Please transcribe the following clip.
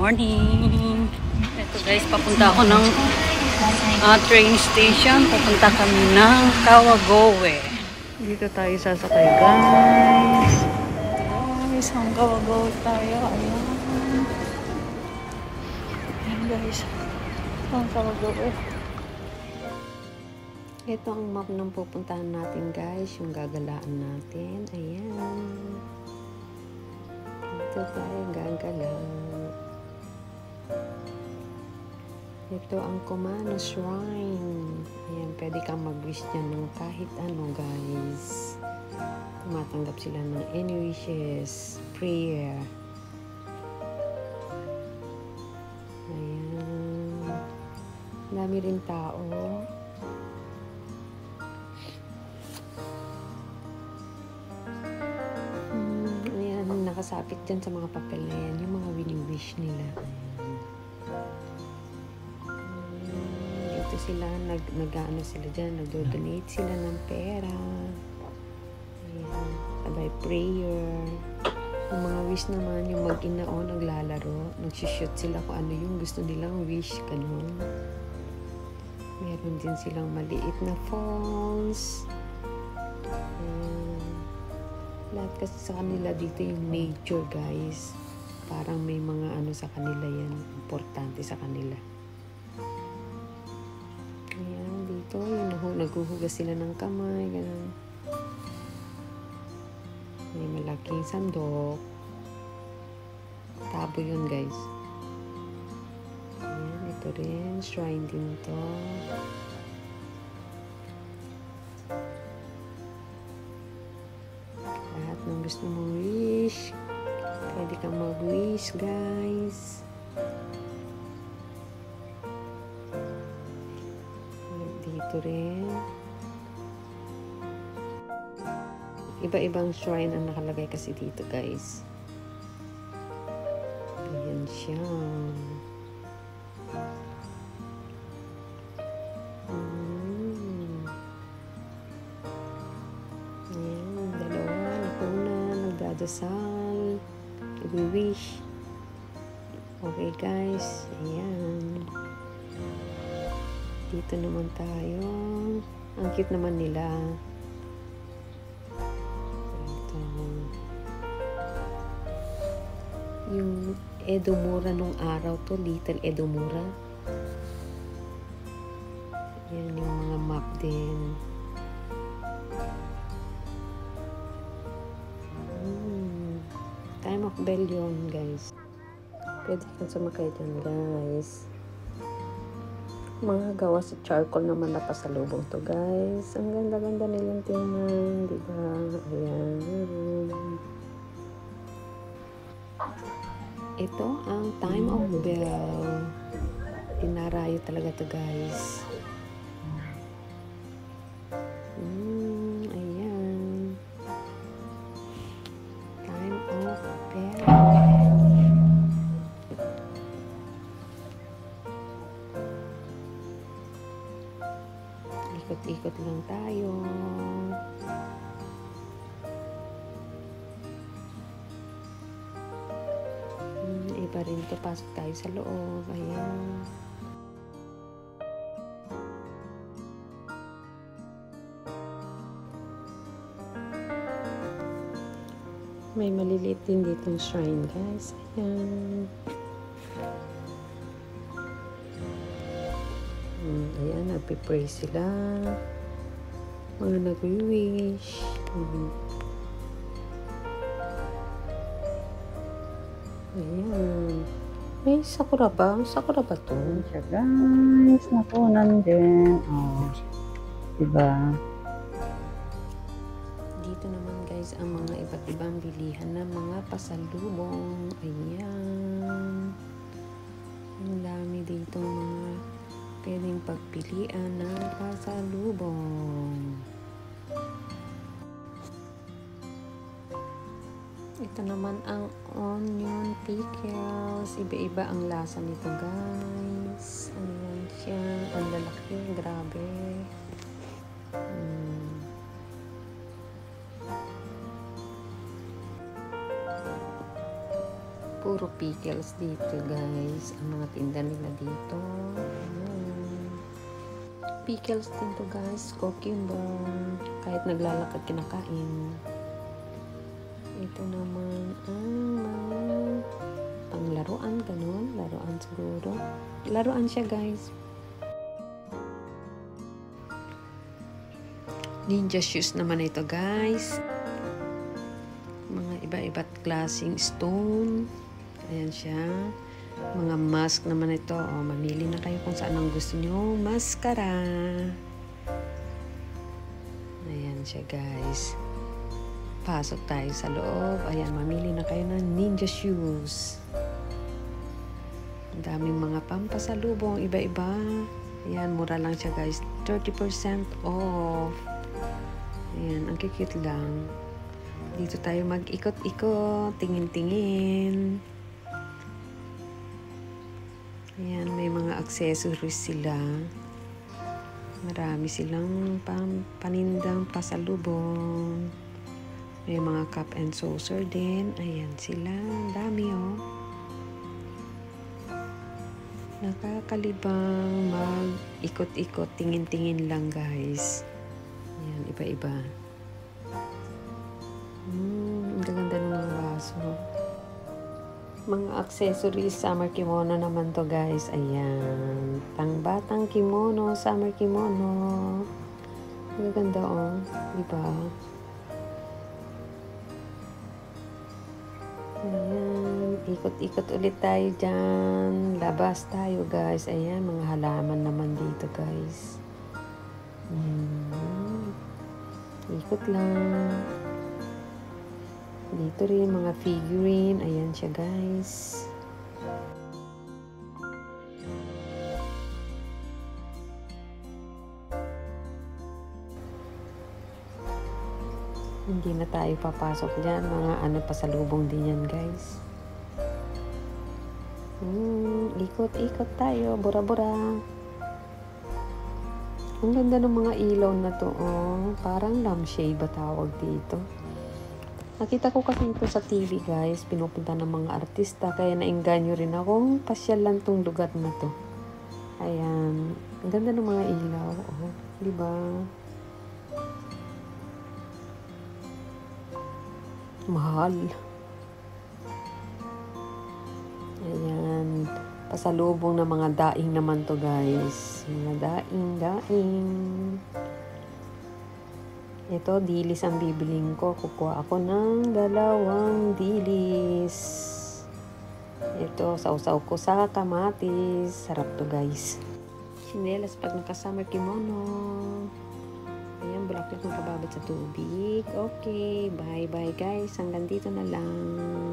morning! Ito guys, papunta ako ng train station. Papunta kami ng Kawagoe. Dito tayo sasakay guys. Guys, ang Kawagoe tayo. Ayan. Ayan guys. Ang Kawagoe. Ito ang map ng pupuntahan natin guys. Yung gagalaan natin. Ayan. Dito tayo gagala. Ito ang Kumano Shrine. Ayan, pwede kang mag-wish dyan ng kahit ano guys. Tumatanggap sila ng any wishes, prayer. Ayan. Dami rin tao. Ayan, nakasapit dyan sa mga papel na yan. Yung mga wini-wish nila. Sila nag-ano sila dyan, nag-donate sila ng pera. Ayan, sabay prayer. Yung mga wish naman, yung mag-ina o naglalaro, nag-shoot sila kung ano yung gusto nilang wish, ganun. Meron din silang maliit na falls. Lahat kasi sa kanila dito yung nature guys, parang may mga ano sa kanila yan, importante sa kanila. Ayan, dito, yung naghuhugas sila ng kamay, ganun. May malaking sandok. Tabo yun, guys. Ayan, ito rin. Shrine din to. Lahat ng gusto mong wish. Pwede kang mag-wish, guys. Dito rin. Iba-ibang shrine ang nakalagay kasi dito guys. Ayan siya. Ayan, dalawa. Nakuna, nagdadasal. Nag-wish. Okay guys. Ayan. Dito naman tayo. Ang cute naman nila. Ito. Yung Edomura nung araw to. Little Edomura. Yan yung mga map din. Time of bell yun guys. Pwede kang sumakay dyan guys. Mga gawa sa charcoal naman na pasalubong to guys. Ang ganda-ganda nilang tingnan, diba? Ayan. Ito ang time of bell. Dinarayo talaga to guys. Ayan. Time of bell. Ikot-ikot lang tayo. Iba rin ito. Pasok tayo sa loob. Ayan. May maliliit din ditong shrine guys. Ayan. Ayan, nagpipray sila. Mga nag-wish. Ayan. May sakura ba? Sakura ba to? Siya guys, nakunan din. Oh, diba? Dito naman guys, ang mga iba't ibang bilihan ng mga pasalubong. Ayan. Ang dami dito mga pwedeng pagpilian ng pasalubong. Ito naman ang onion pickles. Iba-iba ang lasa nito guys. Ayan siya. Ang lalaki. Grabe. Puro pickles dito, guys. Ang mga tinda nila dito. Ayan. Pickles din to, guys. Cucumber. Kahit naglalakad kinakain. Ito naman ang mga panglaruan, ganun. Laruan siguro. Laruan siya, guys. Ninja shoes naman ito, guys. Mga iba-iba't klaseng stone. Ayan siya. Mga mask naman ito. O, mamili na kayo kung saan ang gusto nyo. Mascara. Ayan siya, guys. Pasok tayo sa loob. Ayan, mamili na kayo ng ninja shoes. Ang daming mga pampasalubong. Iba-iba. Ayan, mura lang siya, guys. 30% off. Ayan, ang cute lang. Dito tayo mag-ikot-ikot. Tingin-tingin. Ayan, may mga accessories sila. Marami silang panindang pasalubong. May mga cup and saucer din. Ayan sila. Ang dami, oh. Nakakalibang mag-ikot-ikot. Tingin-tingin lang, guys. Ayan, iba-iba. Ang ganda ng mga baso. Mga accessories, summer kimono naman to, guys. Ayan. Pang-batang kimono, summer kimono. Ang ganda, oh. Diba? Ayan. Ikot-ikot ulit tayo dyan. Labas tayo, guys. Ayan, mga halaman naman dito, guys. Ikot lang. Dito rin mga figurine. Ayan siya, guys. Hindi na tayo papasok dyan. Mga ano pasalubong din yan, guys. Ikot-ikot tayo. Bura-bura. Ang ganda ng mga ilaw na to, oh. Parang lampshade ba tawag dito? Nakita ko kasi ito sa TV, guys. Pinupunta ng mga artista. Kaya naengganyo rin ako. Pasyal lang tong lugar na to. Ayan. Ang ganda ng mga ilaw. Oh, diba? Mahal. Ayan. Pasalubong ng mga daing naman to, guys. Mga daing. Ito, dilis ang bibiling ko. Kukuha ako ng 2 dilis. Ito, sausaw ko sa kamatis. Sarap to, guys. Sinelas pag nakasummer kimono. Ayan, bulaklak ng kababad sa tubig. Okay, bye-bye, guys. Hanggang dito na lang.